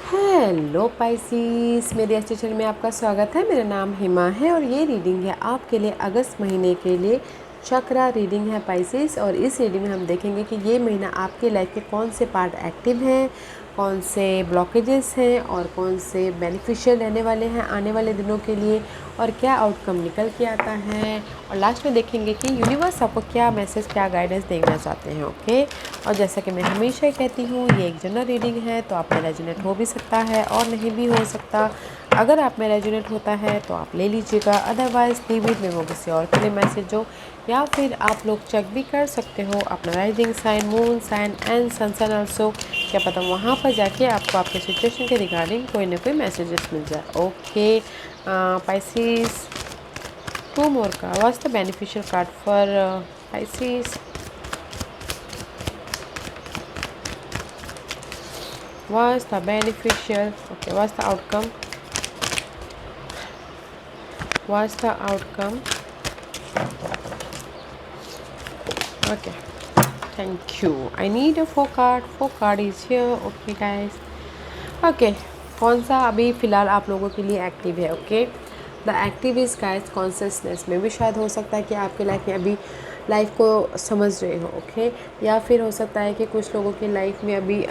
Hello Pisces, मेरे अच्छे channel में आपका स्वागत है। मेरा नाम हिमा है और ये रीडिंग है आपके लिए अगस्त महीने के लिए चक्रा रीडिंग है पाइसिस। और इस रीडिंग में हम देखेंगे कि ये महीना आपके लाइफ के कौन से पार्ट एक्टिव हैं, कौन से ब्लॉकेजेस हैं और कौन से बेनिफिशियल रहने वाले हैं आने वाले दिनों के लिए, और क्या आउटकम निकल के आता है। और लास्ट में देखेंगे कि यूनिवर्स आपको क्या मैसेज, क्या गाइडेंस देना चाहते हैं। ओके, और जैसा कि मैं हमेशा कहती हूँ, ये एक जनरल रीडिंग है, तो आप में रेजोनेट हो भी सकता है और नहीं भी हो सकता। अगर आप में रेजोनेट होता है तो आप ले लीजिएगा, अदरवाइज लीव इट में वो किसी और के लिए मैसेज हो। या फिर आप लोग चेक भी कर सकते हो अपना rising sign, moon sign and sun sign also. क्या पता वहाँ पर जाके आपको आपके सिचुएशन के रिगार्डिंग कोई ना कोई मैसेजेस मिल जाए। ओके पाइसिस, टू मोर का was the beneficial card for Pisces. Was the beneficial, okay, was the outcome, was the outcome, okay, thank you. I need a four card is here. Okay guys, okay, कौन सा अभी फ़िलहाल आप लोगों के लिए active है। Okay, the active is guys consciousness में भी शायद हो सकता है कि आपके लाइफ में अभी लाइफ को समझ रहे हो। ओके, या फिर हो सकता है कि कुछ लोगों की लाइफ में अभी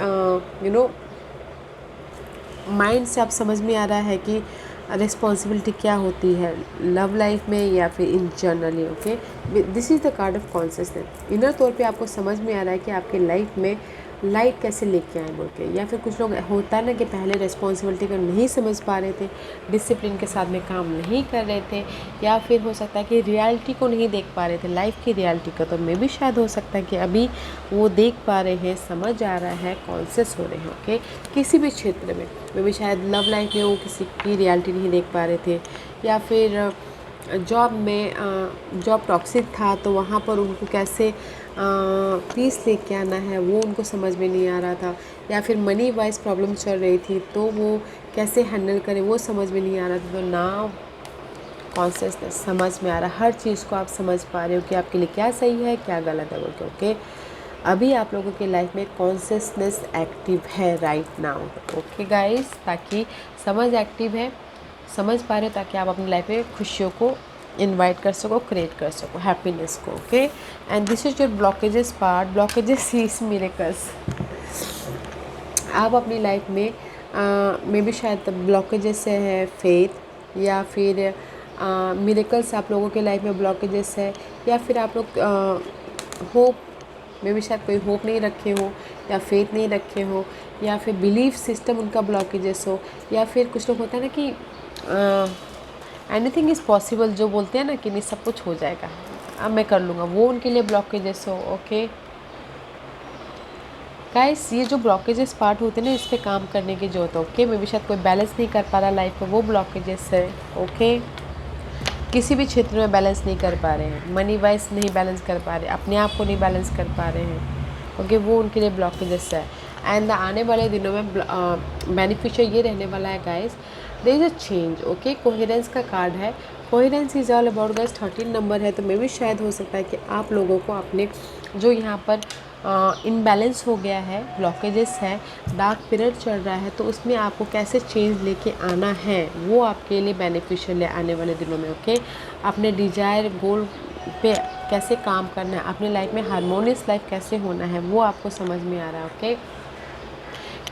माइंड से आप समझ में आ रहा है कि रिस्पॉन्सिबिलिटी क्या होती है लव लाइफ में या फिर इन generally. Okay, this is the card of consciousness. Inner तौर पे आपको समझ में आ रहा है कि आपके लाइफ में लाइट कैसे लेके आए बोल के। या फिर कुछ लोग होता है ना कि पहले रिस्पॉन्सिबिलिटी को नहीं समझ पा रहे थे, डिसिप्लिन के साथ में काम नहीं कर रहे थे, या फिर हो सकता है कि रियलिटी को नहीं देख पा रहे थे, लाइफ की रियलिटी को। तो मे भी शायद हो सकता है कि अभी वो देख पा रहे हैं, समझ आ रहा है, कॉन्शियस हो रहे हैं। ओके, किसी भी क्षेत्र में मे भी शायद लव लाइफ में वो किसी की रियलिटी नहीं देख पा रहे थे, या फिर जॉब में जॉब टॉक्सिक था तो वहाँ पर उनको कैसे पीस लेके आना है वो उनको समझ में नहीं आ रहा था, या फिर मनी वाइज प्रॉब्लम चल रही थी तो वो कैसे हैंडल करें वो समझ में नहीं आ रहा था। तो नाउ कॉन्शियसनेस समझ में आ रहा है, हर चीज़ को आप समझ पा रहे हो कि आपके लिए क्या सही है क्या गलत है बोल के। ओके, अभी आप लोगों की लाइफ में कॉन्शियसनेस एक्टिव है राइट नाउ। ओके गाइस, ताकि समझ एक्टिव है, समझ पा रहे हो, ताकि आप अपनी लाइफ में खुशियों को इनवाइट कर सको, क्रिएट कर सको, हैप्पीनेस को। Okay, and this is your blockages part. Blockages is miracles. आप अपनी लाइफ में भी शायद ब्लॉकेजेस से है फेथ, या फिर मिरेकल्स आप लोगों के लाइफ में ब्लॉकेजेस है, या फिर आप लोग होप में भी शायद कोई होप नहीं रखे हो, या फेथ नहीं रखे हो, या फिर बिलीफ सिस्टम उनका ब्लॉकेजेस हो, या फिर कुछ लोग होता है ना कि एनीथिंग इज़ पॉसिबल, जो बोलते हैं ना कि नहीं सब कुछ हो जाएगा, अब मैं कर लूँगा, वो उनके लिए ब्लॉकेजेस हो। ओके गाइस, ये जो ब्लॉकेजेस पार्ट होते हैं ना, इस पर काम करने की जरूरत है। ओके, मे भी शायद कोई बैलेंस नहीं कर पा रहा लाइफ में, वो ब्लॉकेजेस है। ओके, किसी भी क्षेत्र में बैलेंस नहीं कर पा रहे हैं, मनी वाइज नहीं बैलेंस कर पा रहे, अपने आप को नहीं बैलेंस कर पा रहे हैं। ओके, वो उनके लिए ब्लॉकेजेस है। एंड आने वाले दिनों में बेनिफिशियल ये रहने वाला है guys, there is a change. Okay, coherence का कार्ड है। Coherence is all about guys 13 number है, तो मे भी शायद हो सकता है कि आप लोगों को अपने जो यहाँ पर इनबैलेंस हो गया है, ब्लॉकेजेस है, डार्क पीरियड चल रहा है, तो उसमें आपको कैसे चेंज लेके आना है वो आपके लिए बेनिफिशियल है आने वाले दिनों में। ओके, अपने डिजायर गोल पे कैसे काम करना है, अपने लाइफ में हारमोनियस लाइफ कैसे होना है वो आपको समझ में आ रहा है। ओके,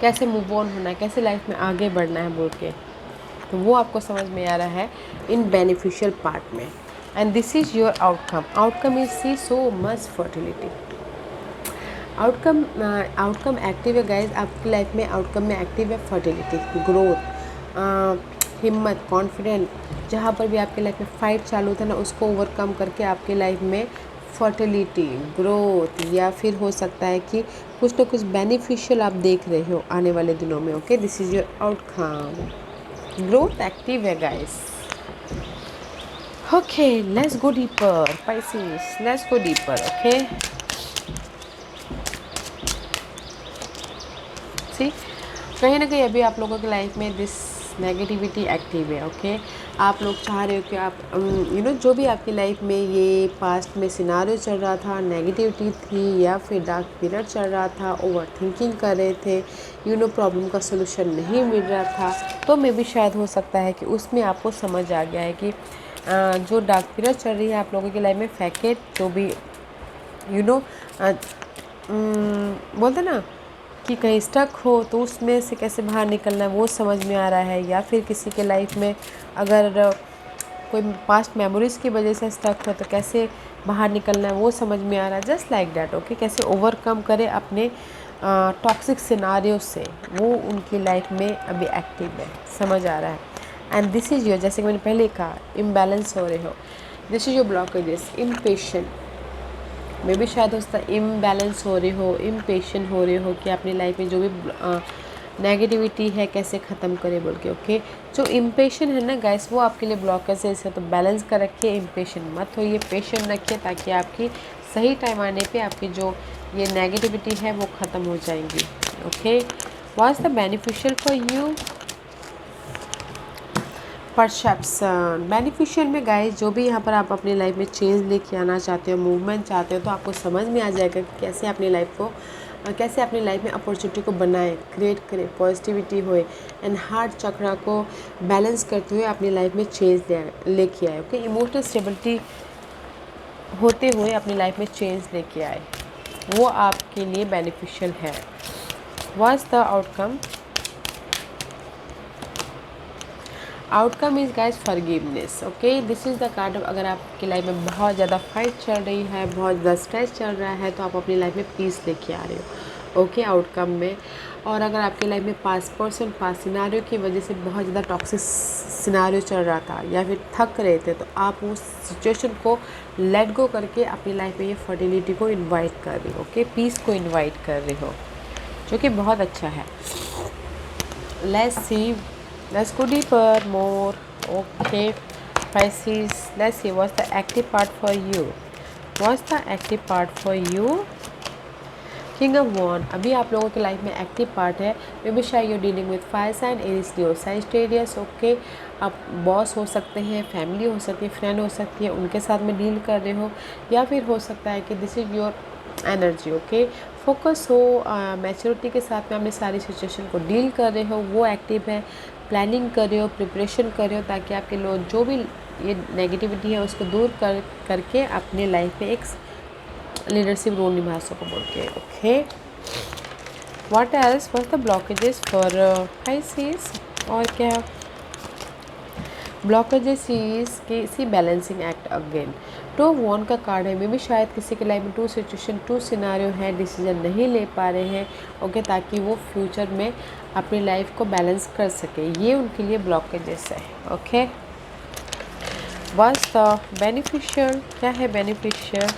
कैसे मूव ऑन होना है, कैसे लाइफ में आगे बढ़ना है बोल के, तो वो आपको समझ में आ रहा है इन बेनिफिशियल पार्ट में। And this is your outcome. Outcome is see so much fertility. Outcome active है गाइज आपकी लाइफ में। आउटकम में एक्टिव है फर्टिलिटी, ग्रोथ, हिम्मत, कॉन्फिडेंट। जहाँ पर भी आपके लाइफ में फाइट चालू था ना, उसको ओवरकम करके आपके लाइफ में फर्टिलिटी, ग्रोथ, या फिर हो सकता है कि कुछ ना कुछ बेनिफिशियल आप देख रहे हो आने वाले दिनों में। Okay, this is your outcome. Growth active है guys. Okay, let's go deeper pieces, let's go deeper. Okay, see, कहीं ना कहीं अभी आप लोगों की लाइफ में दिस नेगेटिविटी एक्टिव है। ओके, आप लोग चाह रहे हो कि आप जो भी आपकी लाइफ में ये पास्ट में सिनारियो चल रहा था, नेगेटिविटी थी या फिर डार्क पीरियड चल रहा था, ओवर थिंकिंग कर रहे थे, प्रॉब्लम का सोल्यूशन नहीं मिल रहा था, तो मे भी शायद हो सकता है कि उसमें आपको समझ आ गया है कि जो डार्क पीरियड चल रही है आप लोगों की लाइफ में, फैकेट जो भी बोलते ना कि कहीं स्टक हो तो उसमें से कैसे बाहर निकलना है वो समझ में आ रहा है, या फिर किसी के लाइफ में अगर कोई पास्ट मेमोरीज़ की वजह से स्टक हो तो कैसे बाहर निकलना है वो समझ में आ रहा है। Just like that. ओके, कैसे ओवरकम करें अपने टॉक्सिक सिनारियो से, वो उनकी लाइफ में अभी एक्टिव है, समझ आ रहा है। एंड दिस इज़ योर, जैसे कि मैंने पहले कहा, इम्बैलेंस हो रहे हो, this is your blockages, impatient में भी शायद होता है, इम्बैलेंस हो रहे हो, इम्पेशेंट हो रहे हो कि अपनी लाइफ में जो भी नेगेटिविटी है कैसे ख़त्म करें बोल के। ओके, जो इम्पेशेंट है ना गाइस, वो आपके लिए ब्लॉकेज है, इसे तो बैलेंस कर रखिए, इम्पेशेंट मत होइए, पेशेंट रखिए, ताकि आपकी सही टाइम आने पे आपकी जो ये नेगेटिविटी है वो ख़त्म हो जाएंगी। Okay, what is the beneficial for you? Perception beneficial में गाइस, जो भी यहाँ पर आप अपनी लाइफ में चेंज लेके आना चाहते हो, मूवमेंट चाहते हो, तो आपको समझ में आ जाएगा कि कैसे अपनी लाइफ में अपॉर्चुनिटी को बनाए, क्रिएट करें, पॉजिटिविटी होए, एंड हार्ट चक्रा को बैलेंस करते हुए अपनी लाइफ में चेंज लेके आए। ओके, इमोशनल स्टेबिलिटी होते हुए अपनी लाइफ में चेंज लेके आए, वो आपके लिए बेनिफिशियल है। What is the outcome? Outcome is guys forgiveness. Okay, this is the card. अगर आपकी लाइफ में बहुत ज़्यादा फाइट चल रही है, बहुत ज़्यादा स्ट्रेस चल रहा है, तो आप अपनी लाइफ में पीस लेके आ रहे हो। ओके, आउटकम में। और अगर आपकी लाइफ में पास्ट सिनारियो की वजह से बहुत ज़्यादा टॉक्सिक सिनारियो चल रहा था या फिर थक रहे थे, तो आप उस सिचुएशन को लेट गो करके अपनी लाइफ में ये फर्टिलिटी को इन्वाइट कर रहे हो। ओके, पीस को इन्वाइट कर रहे हो, जो कि बहुत अच्छा है। Let's go deeper, more. Okay, Pisces. Let's see what's the active part for you. What's the active part for you? King of Wands. अभी आप लोगों की लाइफ में एक्टिव पार्ट है। मे बी शायद you dealing with fire sign, Aries, Leo, Sagittarius. Okay, आप boss हो सकते हैं, फैमिली हो सकती है, फ्रेंड हो सकती है, उनके साथ में डील कर रहे हो, या फिर हो सकता है कि this is your energy. Okay, focus हो, मैच्योरिटी के साथ में अपनी सारी सिचुएशन को डील कर रहे हो, वो एक्टिव है। प्लानिंग कर रहे हो, प्रिपरेशन कर रहे हो, ताकि आपके लोग जो भी ये नेगेटिविटी है उसको दूर करके अपने लाइफ में एक लीडरशिप रोल निभा सको बोल के। Okay, what else? What the blockages for Pisces? और क्या ब्लॉकेजेस इसी balancing act again. Two one का कार्ड है। मे भी शायद किसी के लाइफ में टू सिचुएशन, टू सिनारियो है, डिसीजन नहीं ले पा रहे हैं। ओके, ताकि वो फ्यूचर में अपनी लाइफ को बैलेंस कर सके, ये उनके लिए ब्लॉकेजेस है। Okay, what's the beneficial? क्या है beneficial?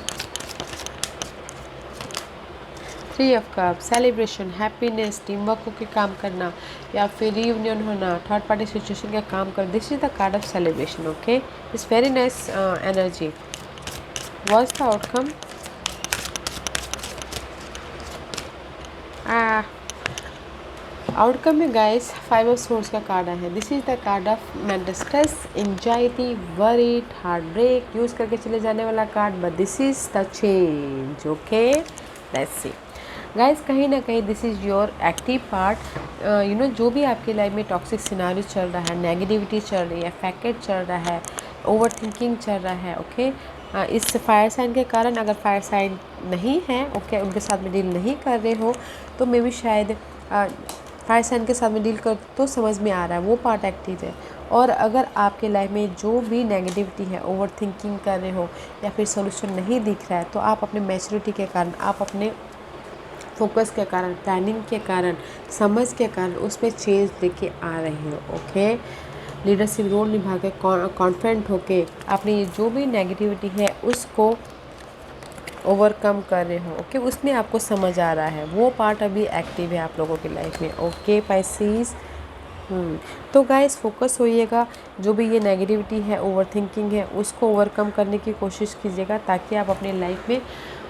3 of cup, celebration, happiness, team work होकर काम करना, या फिर रीयूनियन होना, थर्ड पार्टी सिचुएशन का काम कर। This is the card of celebration. Okay, it's very nice energy. What's the outcome? Outcome में गाइस 5 ऑफ सोर्स का कार्ड है। This is the card of mental stress, anxiety, worried, heartbreak, use करके चले जाने वाला card, but this is the change. Okay, let's see guys, कहीं ना कहीं this is your active part. जो भी आपकी लाइफ में टॉक्सिक सिनारियो चल रहा है, नेगेटिविटी चल रही है, फैकेट चल रहा है, ओवर थिंकिंग चल रहा है। ओके, इस फायर साइन के कारण, अगर फायर साइन नहीं है, ओके, उनके साथ में डील नहीं कर रहे हो, तो मे भी शायद फायर साइन के साथ में डील कर तो समझ में आ रहा है, वो पार्ट एक्टिव है। और अगर आपके लाइफ में जो भी नेगेटिविटी है, ओवर थिंकिंग कर रहे हो, या फिर सोल्यूशन नहीं दिख रहा है, तो आप अपने मैच्योरिटी के कारण, आप अपने फोकस के कारण, प्लानिंग के कारण, समझ के कारण उसमें चेंज लेके आ रहे हो। ओके, लीडरशिप रोल निभा के, कॉन्फिडेंट होके अपनी जो भी नेगेटिविटी है उसको ओवरकम कर रहे हो। ओके, उसमें आपको समझ आ रहा है, वो पार्ट अभी एक्टिव है आप लोगों की लाइफ में। ओके Pisces, तो गाइस फोकस होइएगा, जो भी ये नेगेटिविटी है, ओवर थिंकिंग है, उसको ओवरकम करने की कोशिश कीजिएगा, ताकि आप अपनी लाइफ में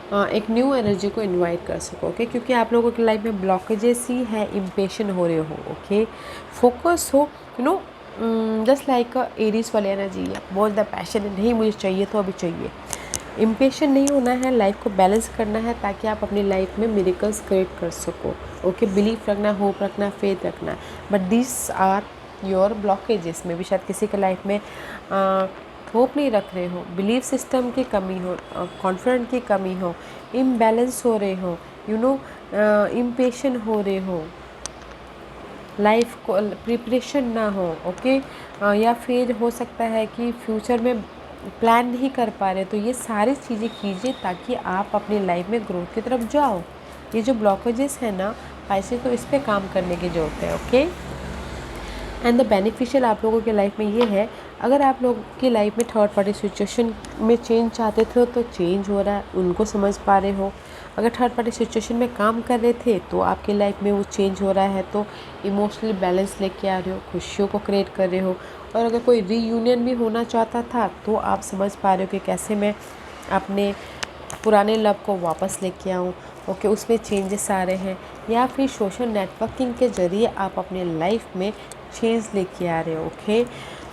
एक न्यू एनर्जी को इनवाइट कर सको। ओके, क्योंकि आप लोगों की लाइफ में ब्लॉकेजेस ही है, इम्पेशेंट हो रहे हो। ओके, फोकस हो, you know, just like Aries वाली एनर्जी है, बहुत ज़्यादा पैशन है, नहीं मुझे चाहिए तो अभी चाहिए। इम्पेशेंट नहीं होना है, लाइफ को बैलेंस करना है ताकि आप अपनी लाइफ में मिरेकल्स क्रिएट कर सको। ओके, बिलीफ रखना, होप रखना, फेथ रखना, but this are your blockages में भी शायद किसी के लाइफ में होप नहीं रख रहे हो, बिलीफ सिस्टम की कमी हो, कॉन्फिडेंट की कमी हो, इम्बैलेंस हो रहे हो, यू नो, इम्पेशेंट हो रहे हो, लाइफ को प्रिपरेशन ना हो। ओके, या फिर हो सकता है कि फ्यूचर में प्लान नहीं कर पा रहे, तो ये सारी चीज़ें कीजिए ताकि आप अपनी लाइफ में ग्रोथ की तरफ जाओ। ये जो ब्लॉकेजेस है ना पैसे, तो इस पर काम करने की ज़रूरत है। ओके, एंड द बेनिफिशियल आप लोगों के लाइफ में ये है, अगर आप लोग की लाइफ में थर्ड पार्टी सिचुएशन में चेंज चाहते थे तो चेंज हो रहा है, उनको समझ पा रहे हो। अगर थर्ड पार्टी सिचुएशन में काम कर रहे थे तो आपकी लाइफ में वो चेंज हो रहा है, तो इमोशनली बैलेंस लेके आ रहे हो, खुशियों को क्रिएट कर रहे हो। और अगर कोई रीयूनियन भी होना चाहता था तो आप समझ पा रहे हो कि कैसे मैं अपने पुराने लव को वापस लेके आऊँ। ओके, उसमें चेंजेस आ रहे हैं। या फिर सोशल नेटवर्किंग के ज़रिए आप अपने लाइफ में चेंज लेके आ रहे हो। Okay,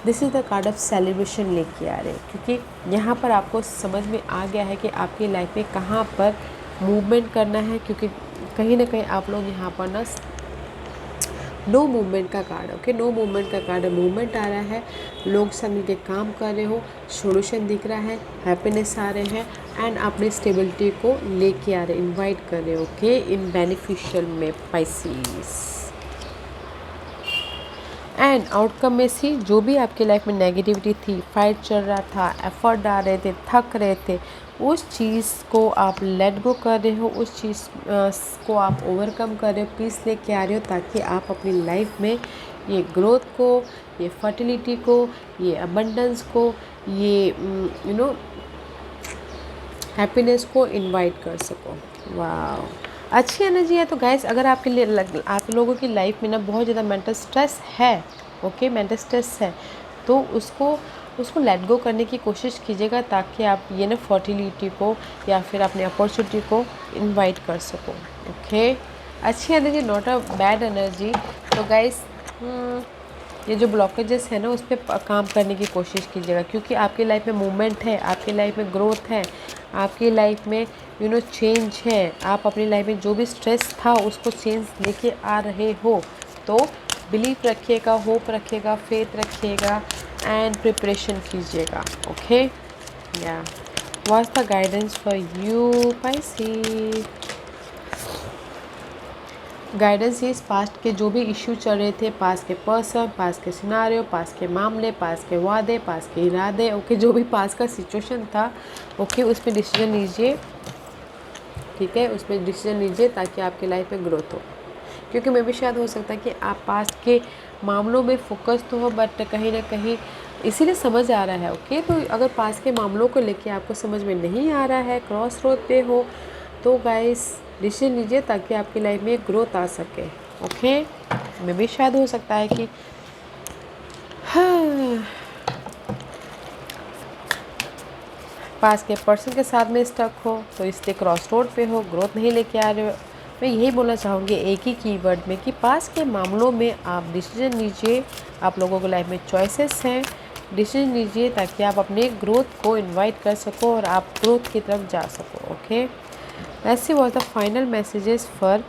this is the card of celebration लेके आ रहे हो, क्योंकि यहाँ पर आपको समझ में आ गया है कि आपकी लाइफ में कहाँ पर मूवमेंट करना है, क्योंकि कहीं ना कहीं आप लोग यहाँ पर ना नो मूवमेंट का कार्ड है। ओके, नो मूवमेंट का कार्ड है, मूवमेंट आ रहा है, लोग सब मिलके काम कर रहे हो, सोल्यूशन दिख रहा है, हैप्पीनेस आ रहे हैं, एंड अपनी स्टेबिलिटी को लेके आ रहे, इनवाइट कर रहे हो। ओके, इन बेनिफिशियल में पाइसेस। एंड आउटकम में से जो भी आपकी लाइफ में नेगेटिविटी थी, फाइट चल रहा था, एफर्ट डाल रहे थे, थक रहे थे, उस चीज़ को आप लेट गो कर रहे हो, उस चीज़ को आप ओवरकम कर रहे हो, पीस लेके आ रहे हो, ताकि आप अपनी लाइफ में ये ग्रोथ को, ये फर्टिलिटी को, ये अबंडेंस को, ये यू नो हैप्पीनेस को इनवाइट कर सको। वाह, अच्छी एनर्जी है। तो गाइस, अगर आपके लिए आप लोगों की लाइफ में ना बहुत ज़्यादा मेंटल स्ट्रेस है, ओके, मेंटल स्ट्रेस है, तो उसको लेट गो करने की कोशिश कीजिएगा ताकि आप ये ना फर्टिलिटी को या फिर अपनी अपॉर्चुनिटी को इनवाइट कर सको। ओके, अच्छी energy, not a bad energy. तो गाइस, ये जो ब्लॉकेजेस है ना उस पर काम करने की कोशिश कीजिएगा, क्योंकि आपकी लाइफ में मूवमेंट है, आपकी लाइफ में ग्रोथ है, आपकी लाइफ में चेंज है। आप अपनी लाइफ में जो भी स्ट्रेस था उसको चेंज लेके आ रहे हो, तो बिलीफ रखिएगा, होप रखिएगा, फेथ रखिएगा, एंड प्रिपरेशन कीजिएगा। ओके, या what's the guidance for you Pisces? Guidance इस पास्ट के जो भी इश्यू चल रहे थे, पास्ट के पर्सन, पास्ट के सिनारियो, पास्ट के मामले, पास्ट के वादे, पास्ट के इरादे, ओके, जो भी पास्ट का सिचुएशन था, ओके, उसमें डिसीजन लीजिए। ठीक है, उसमें डिसीजन लीजिए ताकि आपकी लाइफ में ग्रोथ हो, क्योंकि मैं भी शायद हो सकता है कि आप पास्ट के मामलों में फोकस तो हो, बट कहीं ना कहीं इसीलिए समझ आ रहा है। ओके, तो अगर पास्ट के मामलों को लेके आपको समझ में नहीं आ रहा है, क्रॉस रोड पे हो, तो गाइस डिसीजन लीजिए ताकि आपकी लाइफ में ग्रोथ आ सके। ओके, मैं भी शायद हो सकता है कि पास के पर्सन के साथ में स्टक हो, तो इसलिए क्रॉस रोड पे हो, ग्रोथ नहीं लेके आ रहे हो। मैं यही बोलना चाहूँगी एक ही कीवर्ड में कि पास के मामलों में आप डिसीजन लीजिए। आप लोगों को लाइफ में चॉइसेस हैं, डिसीजन लीजिए ताकि आप अपने ग्रोथ को इनवाइट कर सको और आप ग्रोथ की तरफ जा सको। ओके, ऐसे was the final messages for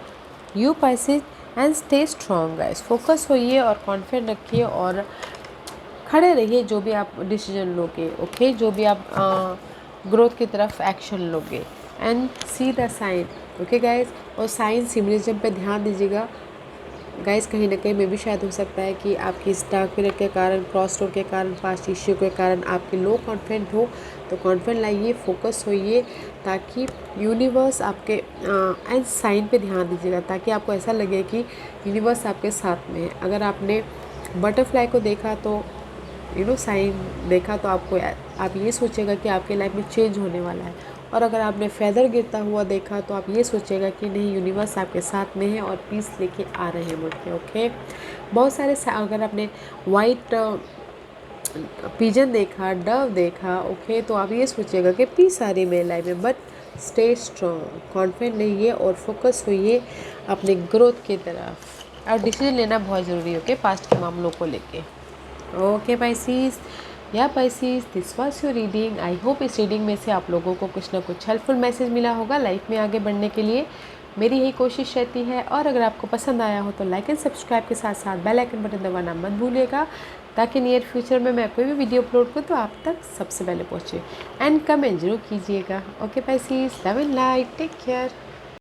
you Pisces, and stay strong guys. Focus होइए और कॉन्फिडेंट रखिए और खड़े रहिए जो भी आप डिसीजन लोगे। ओके, जो भी आप ग्रोथ की तरफ एक्शन लोगे, and see the sign. Okay guys, और साइन सिम्बलिज्म पे ध्यान दीजिएगा गाइस। कहीं ना कहीं में भी शायद हो सकता है कि आपकी स्टार पीरियड के कारण, क्रॉस रोड के कारण, पास्ट इश्यू के कारण आपकी लो कॉन्फिडेंट हो, तो कॉन्फिडेंट लाइए, फोकस होइए ताकि यूनिवर्स आपके एंड साइन पे ध्यान दीजिएगा ताकि आपको ऐसा लगे कि यूनिवर्स आपके साथ में है। अगर आपने बटरफ्लाई को देखा तो साइन देखा तो आप ये सोचेगा कि आपके लाइफ में चेंज होने वाला है, और अगर आपने फेदर गिरता हुआ देखा तो आप ये सोचेगा कि नहीं, यूनिवर्स आपके साथ में है और पीस लेके आ रहे हैं मुझे। ओके, बहुत सारे अगर आपने वाइट पिजन देखा, डव देखा, ओके, तो आप ये सोचेगा कि पीस आ रही है मेरी लाइफ में, बट स्टे स्ट्रॉन्ग, कॉन्फिडेंट रहिए और फोकस होइए अपने ग्रोथ की तरफ। और डिसीजन लेना बहुत ज़रूरी है, ओके, पास्ट के मामलों को लेके। ओके पाइसीज, या Pisces, this was your reading. I hope इस रीडिंग में से आप लोगों को कुछ ना कुछ हेल्पफुल मैसेज मिला होगा लाइफ में आगे बढ़ने के लिए। मेरी यही कोशिश रहती है। और अगर आपको पसंद आया हो तो लाइक एंड सब्सक्राइब के साथ साथ बेल आइकन बटन दबाना मत भूलिएगा, ताकि नियर फ्यूचर में मैं कोई भी वीडियो अपलोड करूँ तो आप तक सबसे पहले पहुँचे। एंड कमेंट जरूर कीजिएगा। Okay Pisces, love and light, take care.